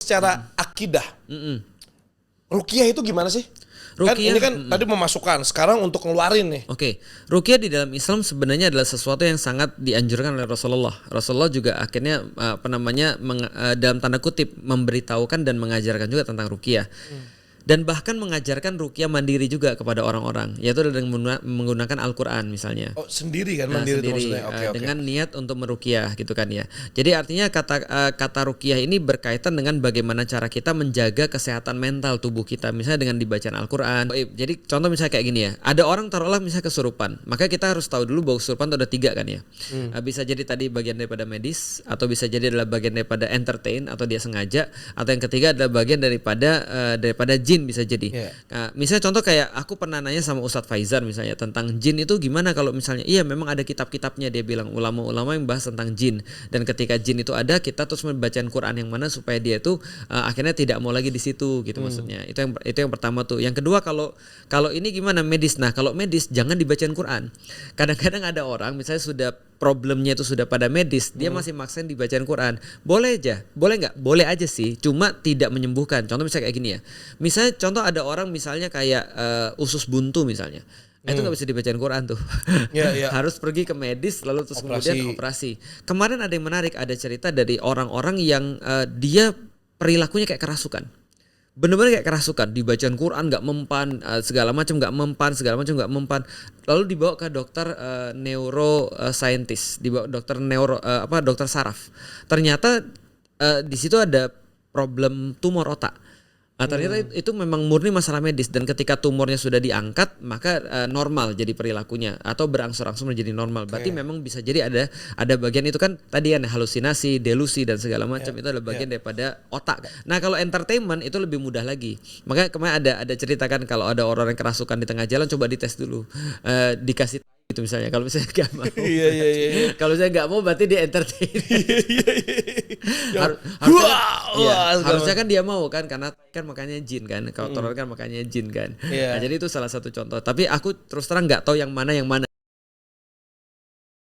secara akidah, ruqyah itu gimana sih? Kan ini kan tadi memasukkan, sekarang untuk ngeluarin nih. Oke, ruqyah di dalam Islam sebenarnya adalah sesuatu yang sangat dianjurkan oleh Rasulullah. Rasulullah juga akhirnya dalam tanda kutip memberitahukan dan mengajarkan juga tentang ruqyah. Dan bahkan mengajarkan ruqyah mandiri juga kepada orang-orang, yaitu dengan menggunakan Al-Quran misalnya. Oh, sendiri kan, mandiri itu maksudnya. Oke. Dengan niat untuk meruqyah gitu kan ya. Jadi artinya kata ruqyah ini berkaitan dengan bagaimana cara kita menjaga kesehatan mental tubuh kita, misalnya dengan dibacaan Al-Quran. Jadi contoh misalnya kayak gini ya, ada orang taruhlah misalnya kesurupan, maka kita harus tahu dulu bahwa kesurupan itu ada 3 kan ya. Bisa jadi tadi bagian daripada medis, atau bisa jadi adalah bagian daripada entertain atau dia sengaja, atau yang ketiga adalah bagian daripada jin bisa jadi. Nah, misalnya contoh kayak aku pernah nanya sama Ustadz Faizar misalnya tentang jin itu gimana kalau misalnya iya memang ada kitab-kitabnya, dia bilang ulama-ulama yang bahas tentang jin, dan ketika jin itu ada kita terus membaca Quran yang mana supaya dia itu akhirnya tidak mau lagi di situ gitu maksudnya. Itu yang pertama tuh. Yang kedua kalau ini gimana medis. Nah, kalau medis jangan dibacain Quran. Kadang-kadang ada orang misalnya sudah problemnya itu sudah pada medis, dia masih maksain dibacaan Quran. Boleh aja, boleh nggak? Boleh aja sih, cuma tidak menyembuhkan. Contoh misalnya kayak gini ya. Misalnya contoh ada orang misalnya kayak usus buntu misalnya. Itu nggak bisa dibacaan Quran tuh. Harus pergi ke medis lalu terus kemudian operasi. Kemarin ada yang menarik, ada cerita dari orang-orang yang dia perilakunya kayak kerasukan. Benar-benar kayak kerasukan, dibacaan Quran nggak mempan, segala macam nggak mempan, lalu dibawa ke dokter neuroscientist, dibawa dokter dokter saraf. Ternyata di situ ada problem tumor otak. Ternyata itu memang murni masalah medis, dan ketika tumornya sudah diangkat maka normal jadi perilakunya atau berangsur-angsur menjadi normal. Berarti memang bisa jadi ada bagian itu kan tadi kan halusinasi, delusi dan segala macam itu adalah bagian daripada otak. Nah, kalau entertainment itu lebih mudah lagi. Makanya kemarin ada cerita kan kalau ada orang yang kerasukan di tengah jalan, coba dites dulu, dikasih itu misalnya. Kalau misalnya nggak mau, kalau saya nggak mau berarti dia entertain. Harusnya kan dia mau kan, karena kan makanya jin kan, kalau teror kan makanya jin kan. Nah, jadi itu salah satu contoh. Tapi aku terus terang nggak tahu yang mana